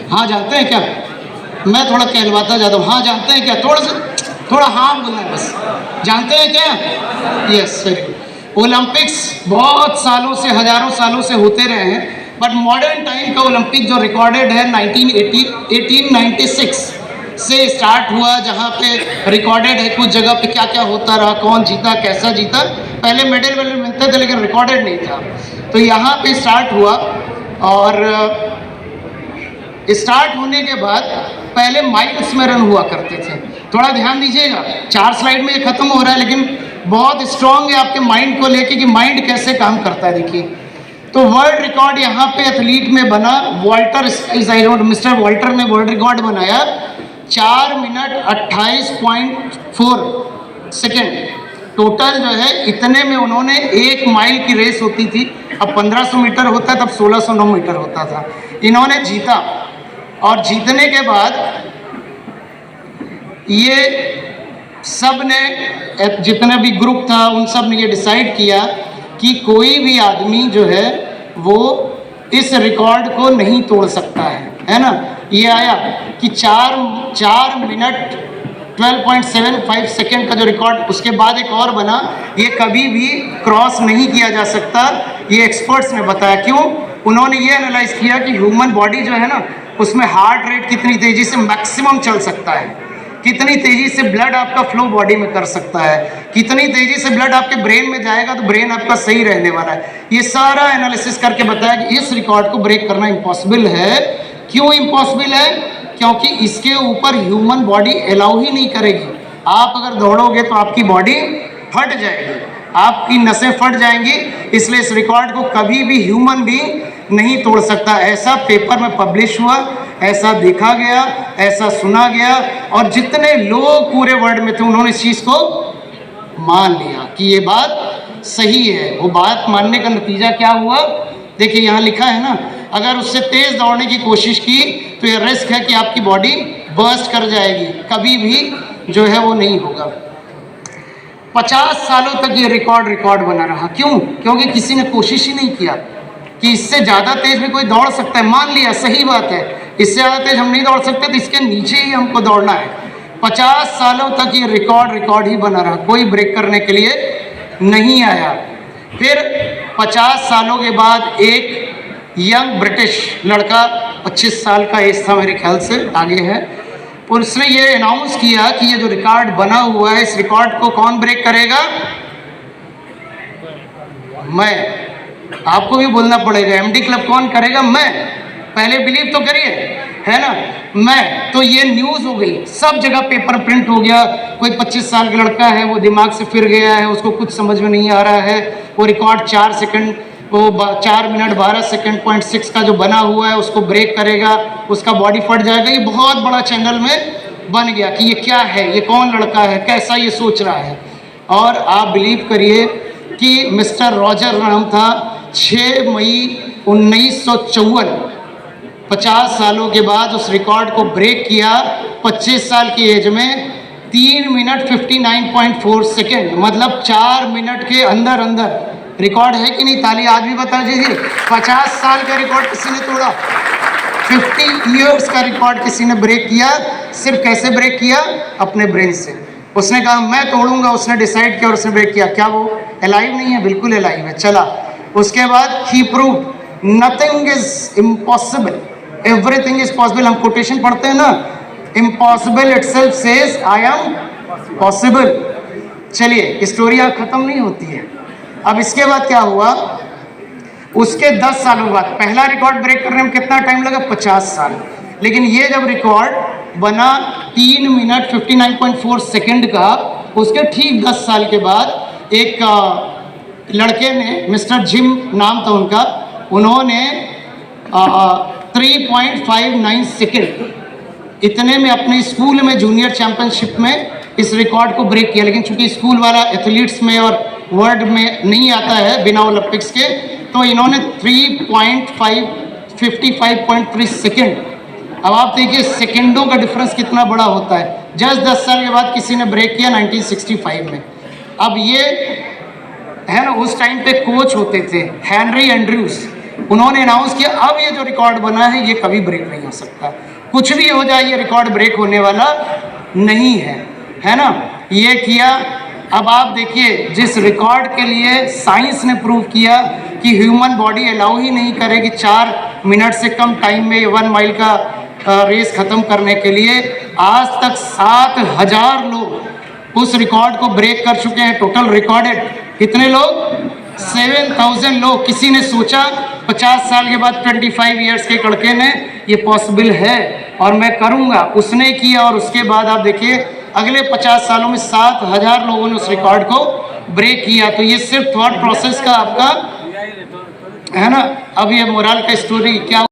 हाँ जानते हैं क्या? मैं थोड़ा कहलवाता जाता हूँ। हाँ जानते हैं क्या? थोड़ा हाँ बोलना है बस। जानते हैं क्या? Yes, very good. ओलंपिक्स बहुत सालों से, हजारों सालों से होते रहे हैं, बट मॉडर्न टाइम का ओलंपिक जो रिकॉर्डेड है 1896 से स्टार्ट हुआ, जहाँ पे रिकॉर्डेड है कुछ जगह पे क्या क्या होता रहा, कौन जीता, कैसा जीता। पहले मेडल वेडल मिलते थे लेकिन रिकॉर्डेड नहीं था। तो यहाँ पे स्टार्ट हुआ, और स्टार्ट होने के बाद पहले माइल्स में रन हुआ करते थे। थोड़ा ध्यान दीजिएगा, 4 स्लाइड में ये खत्म हो रहा है, लेकिन बहुत स्ट्रांग है आपके माइंड को लेके कि माइंड कैसे काम करता है। देखिए, तो वर्ल्ड रिकॉर्ड यहाँ पे एथलीट में बना। मिस्टर वॉल्टर ने वर्ल्ड रिकॉर्ड बनाया 4 मिनट 28.4 सेकेंड। टोटल जो है इतने में उन्होंने 1 माइल की रेस होती थी, अब 1500 मीटर होता है, तब 1609 मीटर होता था। इन्होंने जीता, और जीतने के बाद ये सब ने, जितने भी ग्रुप था उन सब ने ये डिसाइड किया कि कोई भी आदमी जो है वो इस रिकॉर्ड को नहीं तोड़ सकता है ना। ये आया कि 4 मिनट 12.75 सेकेंड का जो रिकॉर्ड, उसके बाद एक और बना, ये कभी भी क्रॉस नहीं किया जा सकता। ये एक्सपर्ट्स ने बताया। क्यों? उन्होंने ये एनालाइज किया कि ह्यूमन बॉडी जो है ना, उसमें हार्ट रेट कितनी तेजी से मैक्सिमम चल सकता है, कितनी तेजी से ब्लड आपका फ्लो बॉडी में कर सकता है, कितनी तेजी से ब्लड आपके ब्रेन में जाएगा तो ब्रेन आपका सही रहने वाला है। ये सारा एनालिसिस करके बताया कि इस रिकॉर्ड को ब्रेक करना इम्पॉसिबल है। क्यों इम्पॉसिबल है? क्योंकि इसके ऊपर ह्यूमन बॉडी अलाउ ही नहीं करेगी। आप अगर दौड़ोगे तो आपकी बॉडी फट जाएगी, आपकी नसें फट जाएंगी। इसलिए इस रिकॉर्ड को कभी भी ह्यूमन बीइंग नहीं तोड़ सकता। ऐसा पेपर में पब्लिश हुआ, ऐसा देखा गया, ऐसा सुना गया, और जितने लोग पूरे वर्ल्ड में थे उन्होंने इस चीज़ को मान लिया कि ये बात सही है। वो बात मानने का नतीजा क्या हुआ? देखिए यहाँ लिखा है ना, अगर उससे तेज दौड़ने की कोशिश की तो ये रिस्क है कि आपकी बॉडी बर्स्ट कर जाएगी, कभी भी जो है वो नहीं होगा। 50 सालों तक ये रिकॉर्ड बना रहा। क्यों? क्योंकि किसी ने कोशिश ही नहीं किया कि इससे ज़्यादा तेज भी कोई दौड़ सकता है। मान लिया, सही बात है, इससे ज़्यादा तेज हम नहीं दौड़ सकते, तो इसके नीचे ही हमको दौड़ना है। 50 सालों तक ये रिकॉर्ड ही बना रहा, कोई ब्रेक करने के लिए नहीं आया। फिर 50 सालों के बाद एक यंग ब्रिटिश लड़का, 25 साल का एज था मेरे ख्याल से, आगे है, उसने ये अनाउंस किया कि ये जो रिकॉर्ड बना हुआ है, इस रिकॉर्ड को कौन ब्रेक करेगा? मैं। आपको भी बोलना पड़ेगा, एमडी क्लब कौन करेगा? मैं। पहले बिलीव तो करिए, है ना, मैं। तो ये न्यूज़ हो गई, सब जगह पेपर प्रिंट हो गया। कोई 25 साल का लड़का है, वो दिमाग से फिर गया है, उसको कुछ समझ में नहीं आ रहा है, वो रिकॉर्ड 4 मिनट 12 सेकेंड .6 का जो बना हुआ है उसको ब्रेक करेगा, उसका बॉडी फट जाएगा। ये बहुत बड़ा चैनल में बन गया कि ये क्या है, ये कौन लड़का है, कैसा ये सोच रहा है। और आप बिलीव करिए कि मिस्टर रॉजर नाम था, 6 मई 1954, 50 सालों के बाद उस रिकॉर्ड को ब्रेक किया। 25 साल की एज में 3 मिनट 59.4 सेकेंड, मतलब 4 मिनट के अंदर रिकॉर्ड है कि नहीं? ताली आज भी बता दीजिए। 50 साल का रिकॉर्ड किसी ने तोड़ा, 50 ईयर्स का रिकॉर्ड किसी ने ब्रेक किया। सिर्फ कैसे ब्रेक किया? अपने ब्रेन से। उसने कहा मैं तोड़ूंगा, उसने डिसाइड किया और उसने ब्रेक किया। क्या वो अलाइव नहीं है? बिल्कुल अलाइव है। चला, उसके बाद ही prove nothing is impossible, everything is possible. हम कोटेशन पढ़ते हैं ना, impossible itself says I am possible. चलिए, स्टोरी यहाँ खत्म नहीं होती है। अब इसके बाद क्या हुआ? उसके 10 सालों बाद पहला रिकॉर्ड ब्रेक करने में कितना टाइम लगा? 50 साल। लेकिन ये जब रिकॉर्ड बना 3 मिनट 59.4 सेकेंड का, उसके ठीक 10 साल के बाद एक लड़के ने, मिस्टर जिम नाम था उनका, उन्होंने 3.59 सेकेंड इतने में अपने स्कूल में जूनियर चैंपियनशिप में इस रिकॉर्ड को ब्रेक किया। लेकिन चूंकि स्कूल वाला एथलीट्स में और वर्ल्ड में नहीं आता है बिना ओलंपिक्स के, तो इन्होंने 55.3 सेकेंड। अब आप देखिए सेकेंडों का डिफरेंस कितना बड़ा होता है। जस्ट 10 साल के बाद किसी ने ब्रेक किया 1965 में। अब ये है ना, उस टाइम पे कोच होते थे हेनरी एंड्रयूज, उन्होंने अनाउंस किया अब ये जो रिकॉर्ड बना है ये कभी ब्रेक नहीं हो सकता, कुछ भी हो जाए ये रिकॉर्ड ब्रेक होने वाला नहीं है ना, ये किया। अब आप देखिए जिस रिकॉर्ड के लिए साइंस ने प्रूव किया कि ह्यूमन बॉडी अलाउ ही नहीं करेगी 4 मिनट से कम टाइम में 1 माइल का रेस खत्म करने के लिए, आज तक 7,000 लोग उस रिकॉर्ड को ब्रेक कर चुके हैं। टोटल रिकॉर्डेड कितने लोग? 7,000 लोग। किसी ने सोचा 50 साल के बाद 25 ईयर्स के लड़के ने ये पॉसिबल है और मैं करूँगा, उसने किया। और उसके बाद आप देखिए अगले 50 सालों में 7,000 लोगों ने उस रिकॉर्ड को ब्रेक किया। तो ये सिर्फ थॉट प्रोसेस का आपका है ना। अब ये मोरल का स्टोरी क्या